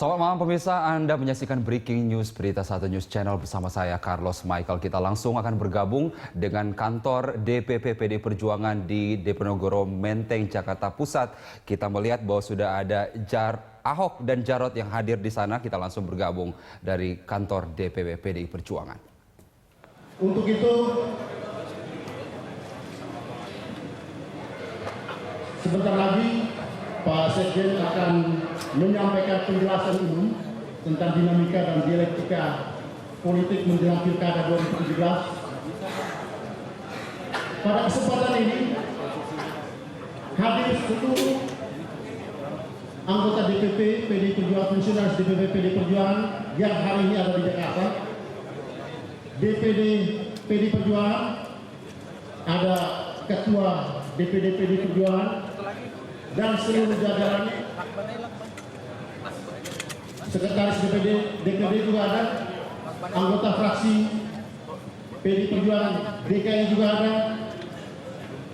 Selamat malam pemirsa, Anda menyaksikan Breaking News Berita 1 News Channel bersama saya Carlos Michael. Kita langsung akan bergabung dengan kantor DPP PD Perjuangan di Diponegoro Menteng, Jakarta Pusat. Kita melihat bahwa sudah ada Ahok dan Jarot yang hadir di sana. Kita langsung bergabung dari kantor DPP PD Perjuangan. Untuk itu, sebentar lagi Pak Sekjen akan menyampaikan penjelasan umum tentang dinamika dan dialektika politik menjelang Pilkada 2017. Pada kesempatan ini, hadir seluruh anggota DPP PD Perjuangan, fungsionaris DPP PD Perjuangan yang hari ini ada di Jakarta. DPD PD Perjuangan, ada Ketua DPD PD Perjuangan, dan seluruh jajarannya. Sekretaris DPD juga ada, anggota fraksi PD Perjuangan DKI juga ada,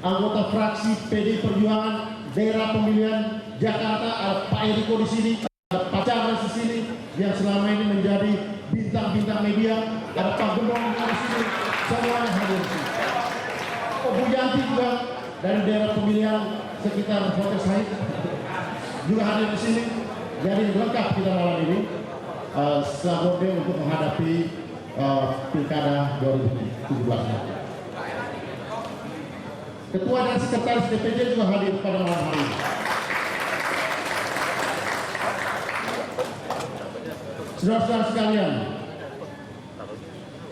anggota fraksi PD Perjuangan daerah pemilihan Jakarta, ada Pak Eriko di sini, ada Pak Charles di sini yang selama ini menjadi bintang-bintang media, ada Pak Gemong di sini, semuanya hadir di sini. Bu Yanti juga dari daerah pemilihan sekitar Hotel Said juga hadir di sini. Jadi lengkap kita malam ini saborde untuk menghadapi Pilkada 2017. Ketua dan Sekretaris DPD juga hadir pada malam hari ini. Saudara-saudara sekalian,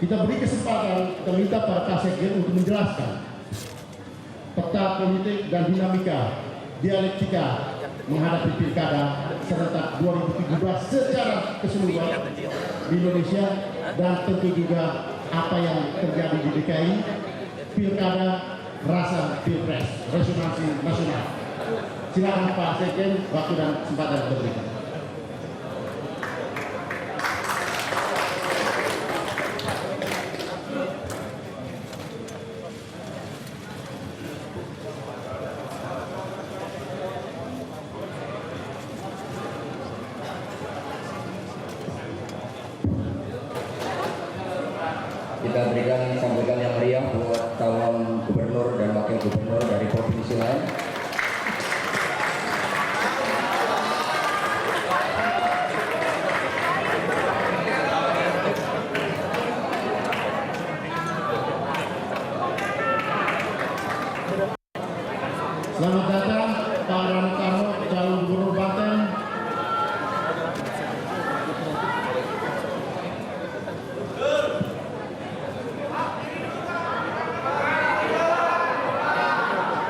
kita beri kesempatan, kita minta para Pak Sekjen untuk menjelaskan peta politik dan dinamika dialektika menghadapi Pilkada serentak 2017 secara keseluruhan di Indonesia, dan tentu juga apa yang terjadi di DKI, Pilkada rasa Pilpres, resonansi nasional. Silakan Pak Sekjen, waktu dan kesempatan diberikan. Kita berikan sambutan yang meriah buat calon gubernur dan wakil gubernur dari provinsi lain. Selamat datang Pak Rano Karno, calon gubernur Banten.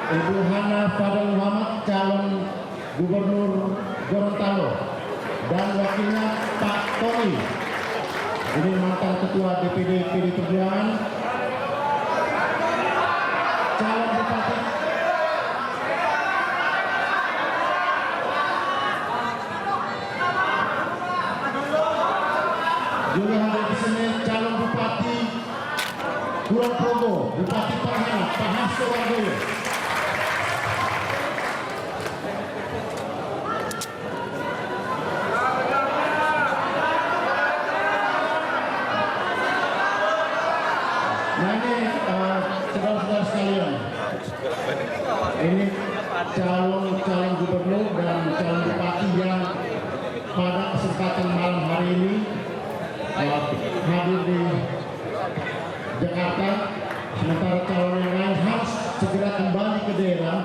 Ibu Hana Fadel Muhammad, calon gubernur Gorontalo, dan wakilnya Pak Tony, ini mantan ketua DPD PD Perjuangan. Calon bupati juga hadir di sini, calon bupati Kulon Progo, Bupati Parahyangan, Pak Hasto Wardoyo. Nah ini saudara-saudara sekalian, ini calon gubernur dan calon bupati yang pada kesempatan malam hari ini hadir di Jakarta, sementara calon yang lain harus segera kembali ke daerah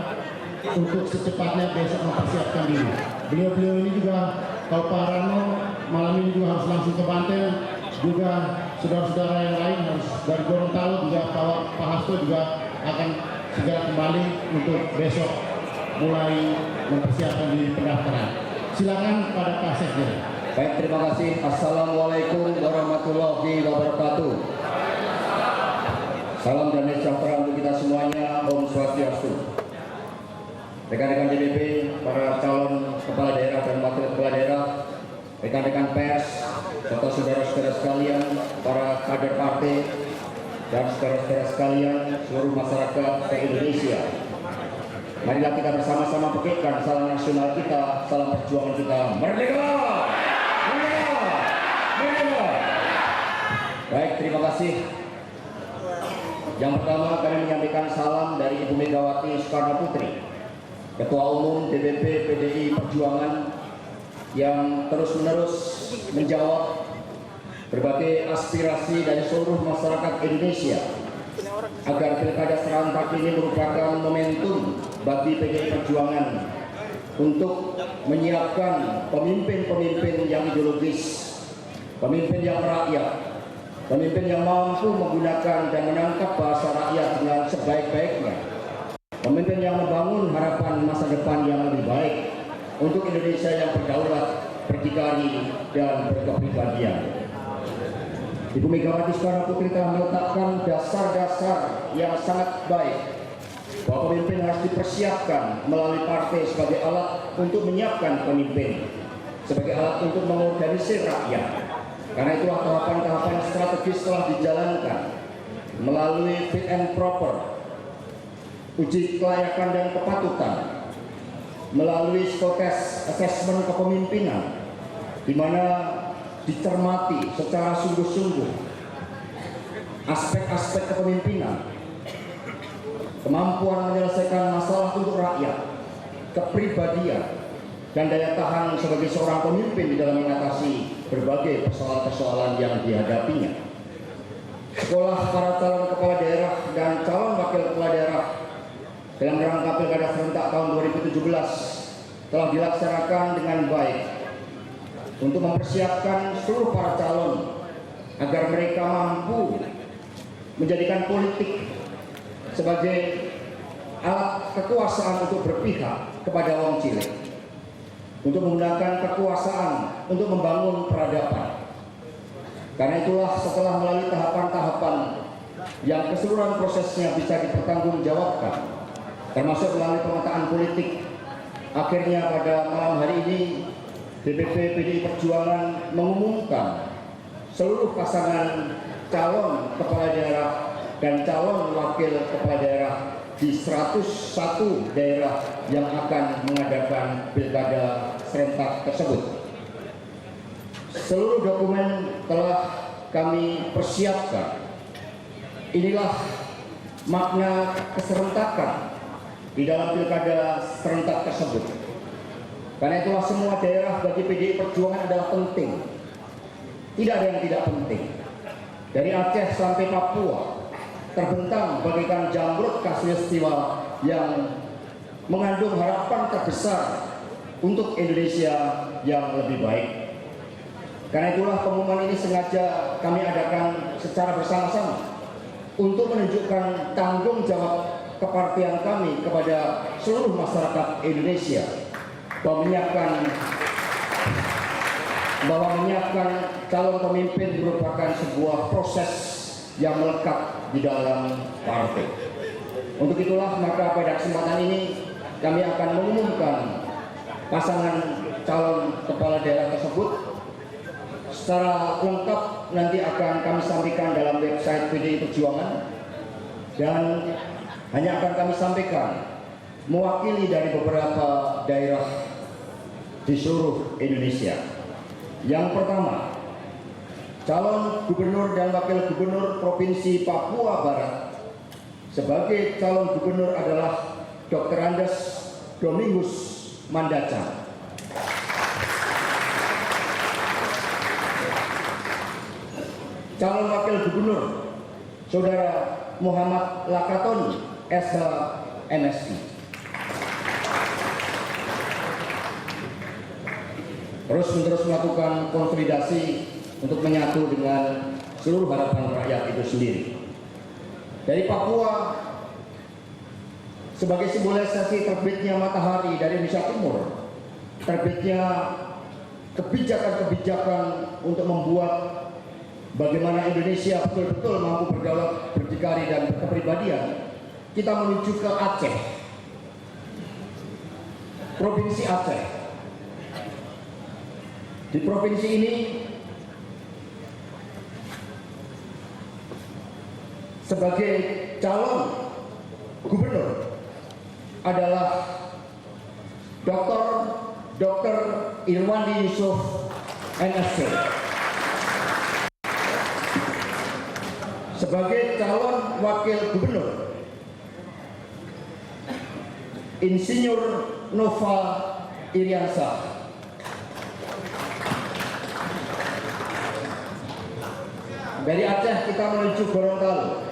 untuk secepatnya besok mempersiapkan diri. Beliau-beliau ini juga, kalau Pak Rano malam ini juga harus langsung ke Banten, juga saudara-saudara yang lain harus dari Gorontalo, juga Pak Hasto juga akan segera kembali untuk besok mulai mempersiapkan diri pendaftaran. Silakan pada Pak Sekjen. Baik, terima kasih. Assalamualaikum warahmatullahi wabarakatuh. Salam damai sejahtera untuk kita semuanya. Om Swastiastu. Rekan-rekan DPP, para calon kepala daerah dan wakil kepala daerah, rekan-rekan pers, serta saudara-saudara sekalian, para kader partai, dan saudara-saudara sekalian, seluruh masyarakat se-Indonesia. Marilah kita bersama-sama pikirkan salam nasional kita, salam perjuangan kita. Merdeka! Baik, terima kasih. Yang pertama kami menyampaikan salam dari Ibu Megawati Soekarno Putri, Ketua Umum DPP PDI Perjuangan, yang terus-menerus menjawab berbagai aspirasi dari seluruh masyarakat Indonesia agar pilkada serentak ini merupakan momentum bagi PDI Perjuangan untuk menyiapkan pemimpin-pemimpin yang ideologis, pemimpin yang rakyat, pemimpin yang mampu menggunakan dan menangkap bahasa rakyat dengan sebaik-baiknya, pemimpin yang membangun harapan masa depan yang lebih baik untuk Indonesia yang berdaulat, berdikari, dan berkepribadian. Ibu Megawati Soekarno Putri telah meletakkan dasar-dasar yang sangat baik bahwa pemimpin harus dipersiapkan melalui partai sebagai alat untuk menyiapkan pemimpin, sebagai alat untuk mengorganisir rakyat. Karena itulah tahapan-tahapan strategis telah dijalankan melalui fit and proper, uji kelayakan dan kepatutan, melalui psikotes assessment kepemimpinan, di mana dicermati secara sungguh-sungguh aspek-aspek kepemimpinan, kemampuan menyelesaikan masalah untuk rakyat, kepribadian, dan daya tahan sebagai seorang pemimpin di dalam mengatasi berbagai persoalan-persoalan yang dihadapinya. Sekolah para calon kepala daerah dan calon wakil kepala daerah dalam rangka pilkada serentak tahun 2017 telah dilaksanakan dengan baik untuk mempersiapkan seluruh para calon agar mereka mampu menjadikan politik sebagai alat kekuasaan untuk berpihak kepada wong cilik, untuk menggunakan kekuasaan untuk membangun peradaban. Karena itulah setelah melalui tahapan-tahapan yang keseluruhan prosesnya bisa dipertanggungjawabkan, termasuk melalui pemetaan politik, akhirnya pada malam hari ini DPP PDI Perjuangan mengumumkan seluruh pasangan calon kepala daerah dan calon wakil kepala daerah di 101 daerah yang akan mengadakan pilkada serentak tersebut. Seluruh dokumen telah kami persiapkan. Inilah makna keserentakan di dalam pilkada serentak tersebut. Karena itulah semua daerah bagi PDI Perjuangan adalah penting. Tidak ada yang tidak penting. Dari Aceh sampai Papua terbentang bagaikan jamrut khatulistiwa yang mengandung harapan terbesar untuk Indonesia yang lebih baik. Karena itulah pengumuman ini sengaja kami adakan secara bersama-sama untuk menunjukkan tanggung jawab kepartian kami kepada seluruh masyarakat Indonesia bahwa menyiapkan calon pemimpin merupakan sebuah proses yang melekat di dalam partai. Untuk itulah maka pada kesempatan ini kami akan mengumumkan pasangan calon kepala daerah tersebut. Secara lengkap nanti akan kami sampaikan dalam website PDI Perjuangan, dan hanya akan kami sampaikan mewakili dari beberapa daerah di seluruh Indonesia. Yang pertama, calon gubernur dan wakil gubernur Provinsi Papua Barat. Sebagai calon gubernur adalah Dr. Andes Domingus Mandacan. Calon wakil gubernur Saudara Muhammad Lakatoni, SH MSI. Terus-menerus melakukan konsolidasi untuk menyatu dengan seluruh harapan rakyat itu sendiri. Dari Papua, sebagai simbolisasi terbitnya matahari dari Indonesia Timur, terbitnya kebijakan-kebijakan untuk membuat bagaimana Indonesia betul-betul mampu berdaulat, berdikari, dan berkepribadian, kita menuju ke Aceh, Provinsi Aceh. Di provinsi ini sebagai calon gubernur adalah Dr. Irwandi Yusuf MSc. sebagai calon wakil gubernur Insinyur Nova Iriansah. Dari Aceh kita menuju Gorontalo,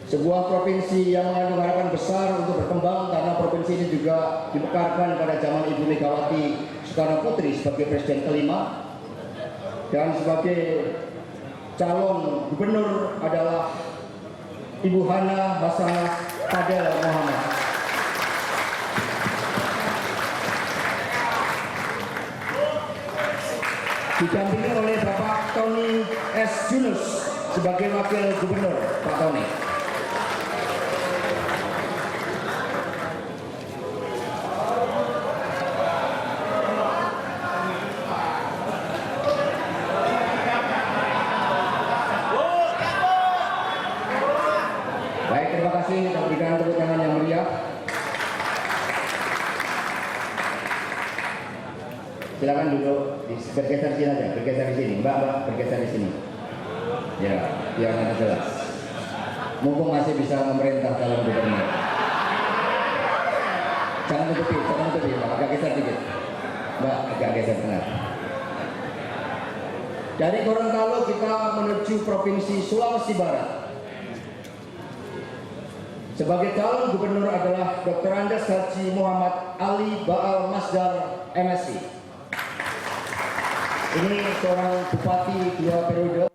sebuah provinsi yang mengandung harapan besar untuk berkembang karena provinsi ini juga dimekarkan pada zaman Ibu Megawati Soekarno Putri sebagai presiden kelima, dan sebagai calon gubernur adalah Ibu Hana Hasanah Fadel Muhammad. Didampingi oleh Bapak Tony S. Yunus sebagai wakil gubernur. Pak Tony. Baik, terima kasih. Kita berikan tepuk tangan yang meriah. Silakan duduk, bergeser sini aja, bergeser di sini, Mbak, bergeser di sini. Ya, biar nanti jelas. Mumpung masih bisa memerintah calon gubernur. Jangan tutupi, Mbak, agak geser dikit. Mbak, agak geser tengah. Dari Gorontalo kita menuju Provinsi Sulawesi Barat. Sebagai calon gubernur adalah Dr. Andes Haji Muhammad Ali Baal Masdar, MSI. Ini seorang bupati 2 periode.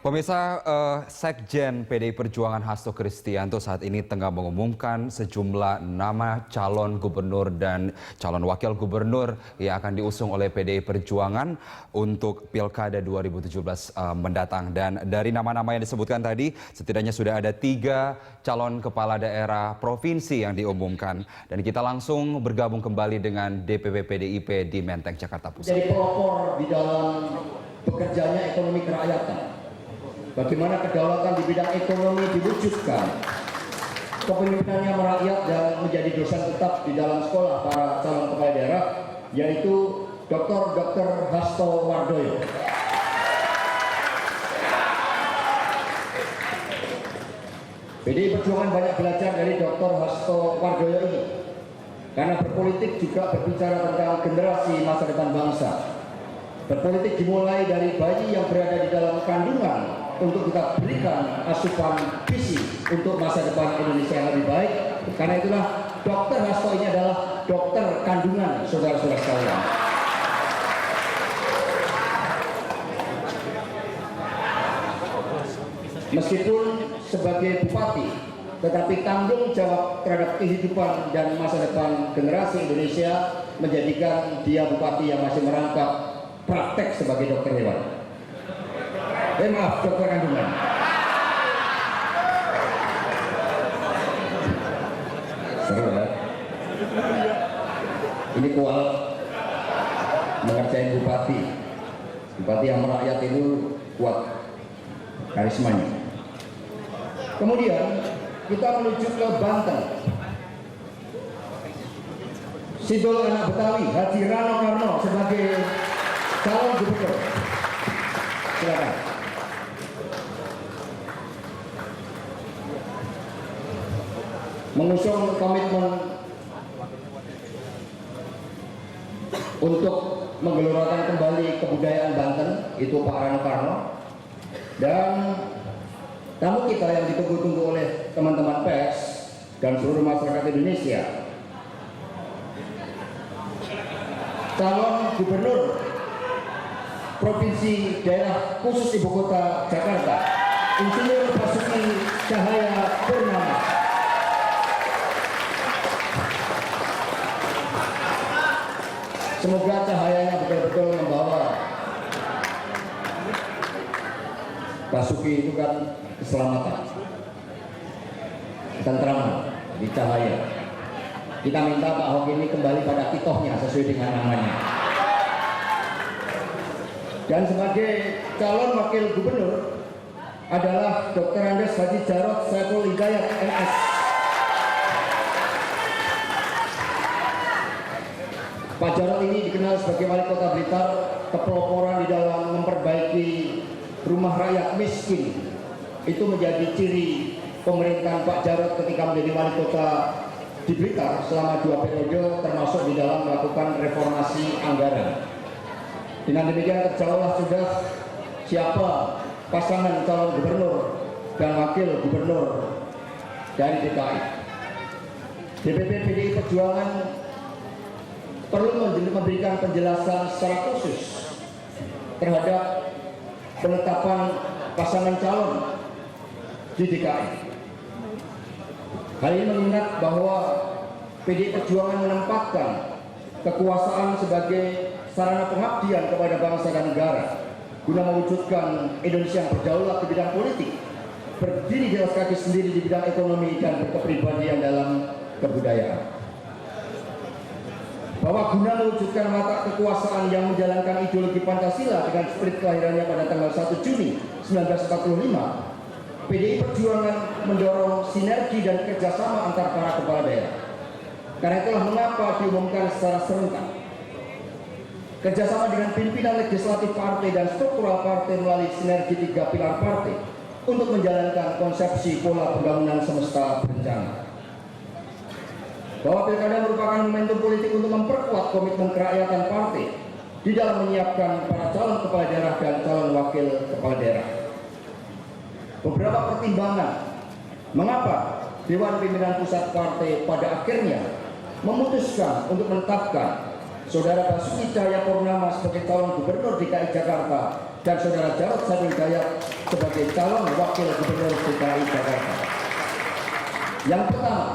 Pemirsa, Sekjen PDI Perjuangan Hasto Kristianto saat ini tengah mengumumkan sejumlah nama calon gubernur dan calon wakil gubernur yang akan diusung oleh PDI Perjuangan untuk Pilkada 2017 mendatang. Dan dari nama-nama yang disebutkan tadi, setidaknya sudah ada 3 calon kepala daerah provinsi yang diumumkan. Dan kita langsung bergabung kembali dengan DPP PDIP di Menteng, Jakarta Pusat. Jadi pelopor di dalam bekerjanya ekonomi kerakyatan. Bagaimana kedaulatan di bidang ekonomi diwujudkan, kepemimpinannya merakyat dan menjadi dosen tetap di dalam sekolah para calon kepala daerah, yaitu Dr. Hasto Wardoyo. PDI Perjuangan banyak belajar dari Dr. Hasto Wardoyo ini, karena berpolitik juga berbicara tentang generasi masa depan bangsa. Berpolitik dimulai dari bayi yang berada di dalam kandungan untuk kita berikan asupan visi untuk masa depan Indonesia yang lebih baik. Karena itulah Dr. Hasto ini adalah dokter kandungan, saudara-saudara sekalian. Meskipun sebagai bupati, tetapi tanggung jawab terhadap kehidupan dan masa depan generasi Indonesia menjadikan dia bupati yang masih merangkap praktek sebagai dokter hewan. Maaf, dokter kandungan. Seru ya? Ini kual mengerjain bupati. Bupati yang merakyat itu kuat karismanya. Kemudian kita menuju ke Banten. Sidol anak Betawi, Haji Rano Karno sebagai calon gubernur. Silakan. Mengusung komitmen untuk menggelorakan kembali kebudayaan Banten, itu Pak Rano Karno. Dan tamu kita yang ditunggu-tunggu oleh teman-teman pers dan seluruh masyarakat Indonesia, calon gubernur Provinsi Daerah Khusus Ibu Kota Jakarta, Insinyur Basuki Cahaya Purnama. Semoga cahayanya betul-betul membawa. Basuki itu kan keselamatan, ketentraman, di cahaya. Kita minta Pak Ahok ini kembali pada kitohnya sesuai dengan namanya. Dan sebagai calon wakil gubernur adalah Dr. Andes Haji Jarot Saiful Hidayat, MS. Pak Jarot ini dikenal sebagai wali kota Blitar, kepeloporan di dalam memperbaiki rumah rakyat miskin itu menjadi ciri pemerintahan Pak Jarod ketika menjadi wali kota di Blitar selama 2 periode, termasuk di dalam melakukan reformasi anggaran. Dengan demikian terjawablah sudah siapa pasangan calon gubernur dan wakil gubernur dari DKI. DPP PDI Perjuangan perlu memberikan penjelasan secara khusus terhadap penetapan pasangan calon di DKI. Hal ini mengingat bahwa PDI Perjuangan menempatkan kekuasaan sebagai sarana pengabdian kepada bangsa dan negara guna mewujudkan Indonesia yang berdaulat di bidang politik, berdiri di atas kaki sendiri di bidang ekonomi dan berkepribadian dalam kebudayaan. Bahwa guna mewujudkan watak kekuasaan yang menjalankan ideologi Pancasila dengan spirit kelahirannya pada tanggal 1 Juni 1945, PDI Perjuangan mendorong sinergi dan kerjasama antar para kepala daerah. Karena itulah mengapa diumumkan secara serentak kerjasama dengan pimpinan legislatif partai dan struktural partai melalui sinergi 3 pilar partai untuk menjalankan konsepsi pola pembangunan semesta berencana. Bahwa pilkada merupakan momentum politik untuk memperkuat komitmen kerakyatan partai di dalam menyiapkan para calon kepala daerah dan calon wakil kepala daerah. Beberapa pertimbangan mengapa Dewan Pimpinan Pusat Partai pada akhirnya memutuskan untuk menetapkan Saudara Basuki Cahayapurnama sebagai calon gubernur DKI Jakarta dan Saudara Jarod Saiful Hidayat sebagai calon wakil gubernur DKI Jakarta. Yang pertama,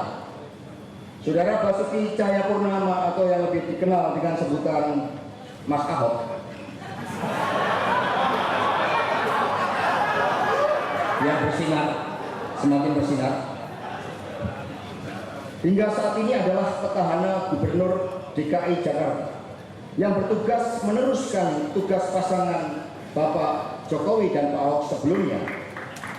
Saudara Basuki Cahayapurnama atau yang lebih dikenal dengan sebutan Mas Ahok yang bersinar, semakin bersinar, hingga saat ini adalah petahana gubernur DKI Jakarta yang bertugas meneruskan tugas pasangan Bapak Jokowi dan Pak Ahok sebelumnya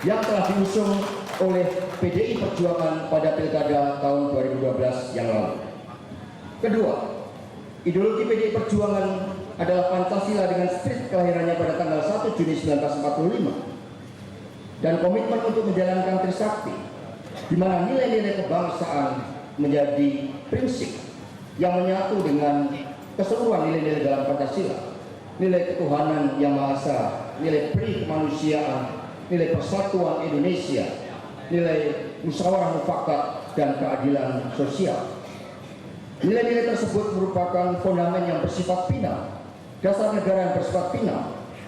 yang telah diusung oleh PDI Perjuangan pada pilkada tahun 2012 yang lalu. Kedua, ideologi PDI Perjuangan adalah Pancasila dengan spirit kelahirannya pada tanggal 1 Juni 1945 dan komitmen untuk menjalankan Trisakti, di mana nilai-nilai kebangsaan menjadi prinsip yang menyatu dengan keseluruhan nilai-nilai dalam Pancasila, nilai ketuhanan yang Maha Esa, nilai peri kemanusiaan, nilai persatuan Indonesia, nilai musyawarah mufakat dan keadilan sosial. Nilai-nilai tersebut merupakan fondamen yang bersifat final, dasar negara yang bersifat final,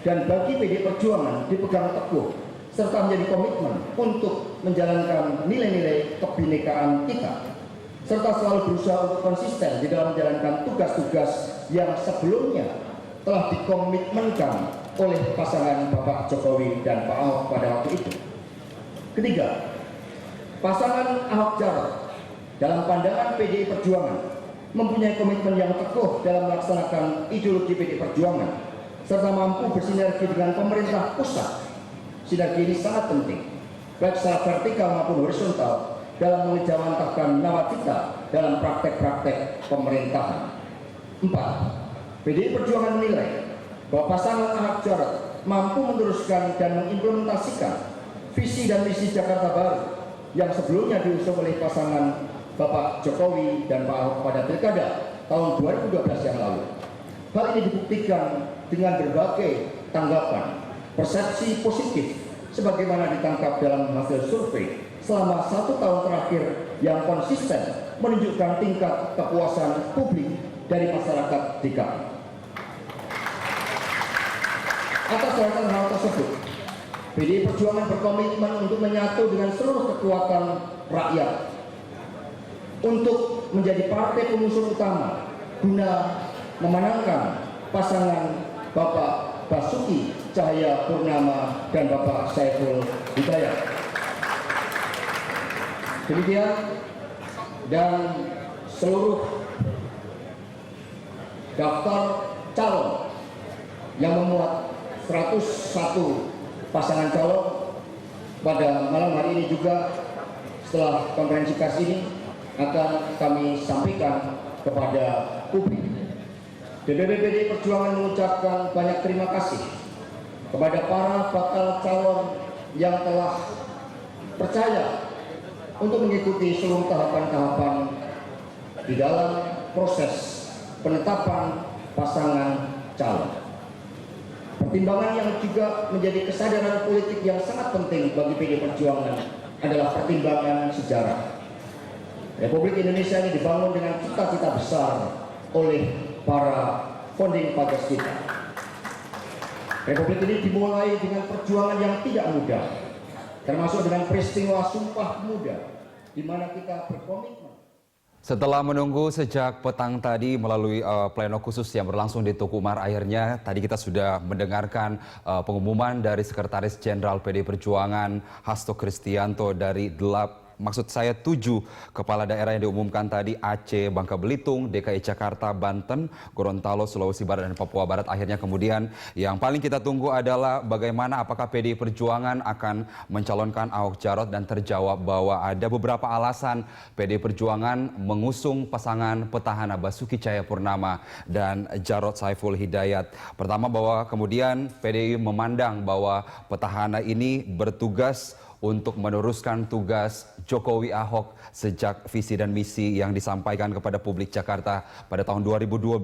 dan bagi PDI Perjuangan dipegang teguh serta menjadi komitmen untuk menjalankan nilai-nilai kebinekaan kita, serta selalu berusaha untuk konsisten di dalam menjalankan tugas-tugas yang sebelumnya telah dikomitmenkan oleh pasangan Bapak Jokowi dan Pak Ahok pada waktu itu. Ketiga, pasangan Ahok Jarot dalam pandangan PDI Perjuangan mempunyai komitmen yang teguh dalam melaksanakan ideologi PDI Perjuangan serta mampu bersinergi dengan pemerintah pusat. Sinergi ini sangat penting, baik secara vertikal maupun horizontal, dalam mengejawantahkan nawacita dalam praktek-praktek pemerintahan. 4. PDI Perjuangan menilai bahwa pasangan Ahok Jarot mampu meneruskan dan mengimplementasikan visi dan misi Jakarta Baru yang sebelumnya diusung oleh pasangan Bapak Jokowi dan Pak Ahok pada pilkada tahun 2012 yang lalu. Hal ini dibuktikan dengan berbagai tanggapan, persepsi positif sebagaimana ditangkap dalam hasil survei selama 1 tahun terakhir yang konsisten menunjukkan tingkat kepuasan publik dari masyarakat DKI. Atas dasar hal tersebut, PDI Perjuangan berkomitmen untuk menyatu dengan seluruh kekuatan rakyat untuk menjadi partai pengusung utama guna memenangkan pasangan Bapak Basuki Cahayapurnama dan Bapak Saiful Hidayat. Demikian, dan seluruh daftar calon yang memuat 101 pasangan calon pada malam hari ini juga setelah konferensi pers ini akan kami sampaikan kepada publik. DPP PDI Perjuangan mengucapkan banyak terima kasih kepada para bakal calon yang telah percaya untuk mengikuti seluruh tahapan-tahapan di dalam proses penetapan pasangan calon. Pertimbangan yang juga menjadi kesadaran politik yang sangat penting bagi PDI Perjuangan adalah pertimbangan sejarah. Republik Indonesia ini dibangun dengan cita-cita besar oleh para founding fathers kita. Republik ini dimulai dengan perjuangan yang tidak mudah, termasuk dengan peristiwa Sumpah Pemuda, di mana kita berkomitmen. Setelah menunggu sejak petang tadi melalui pleno khusus yang berlangsung di Tukumar, akhirnya tadi kita sudah mendengarkan pengumuman dari Sekretaris Jenderal PDI Perjuangan Hasto Kristianto dari 7 kepala daerah yang diumumkan tadi: Aceh, Bangka Belitung, DKI Jakarta, Banten, Gorontalo, Sulawesi Barat, dan Papua Barat. Akhirnya kemudian yang paling kita tunggu adalah bagaimana apakah PDI Perjuangan akan mencalonkan Ahok Jarot, dan terjawab bahwa ada beberapa alasan PDI Perjuangan mengusung pasangan petahana Basuki Cahayapurnama dan Jarot Saiful Hidayat. Pertama, bahwa kemudian PDI memandang bahwa petahana ini bertugas untuk meneruskan tugas Jokowi Ahok sejak visi dan misi yang disampaikan kepada publik Jakarta pada tahun 2012.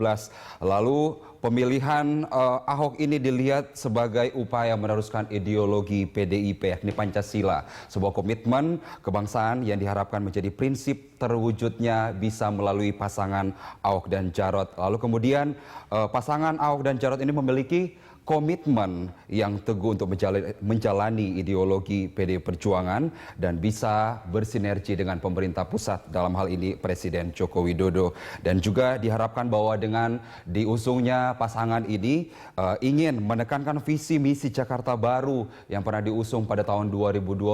Lalu pemilihan Ahok ini dilihat sebagai upaya meneruskan ideologi PDIP, yakni Pancasila, sebuah komitmen kebangsaan yang diharapkan menjadi prinsip terwujudnya bisa melalui pasangan Ahok dan Jarot. Lalu kemudian pasangan Ahok dan Jarot ini memiliki komitmen yang teguh untuk menjalani ideologi PDI Perjuangan dan bisa bersinergi dengan pemerintah pusat, dalam hal ini Presiden Joko Widodo. Dan juga diharapkan bahwa dengan diusungnya pasangan ini ingin menekankan visi misi Jakarta Baru yang pernah diusung pada tahun 2012.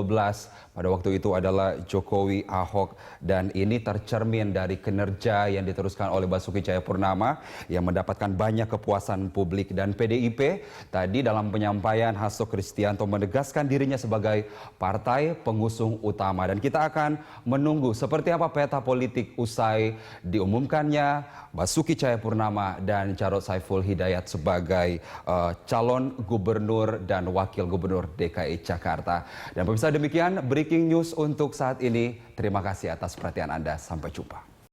Pada waktu itu adalah Jokowi Ahok, dan ini tercermin dari kinerja yang diteruskan oleh Basuki Cahayapurnama yang mendapatkan banyak kepuasan publik. Dan PDIP tadi dalam penyampaian Hasto Kristianto menegaskan dirinya sebagai partai pengusung utama, dan kita akan menunggu seperti apa peta politik usai diumumkannya Basuki Cahayapurnama dan Jarot Saiful Hidayat sebagai calon gubernur dan wakil gubernur DKI Jakarta. Dan pemirsa, demikian breaking news untuk saat ini. Terima kasih atas perhatian Anda. Sampai jumpa.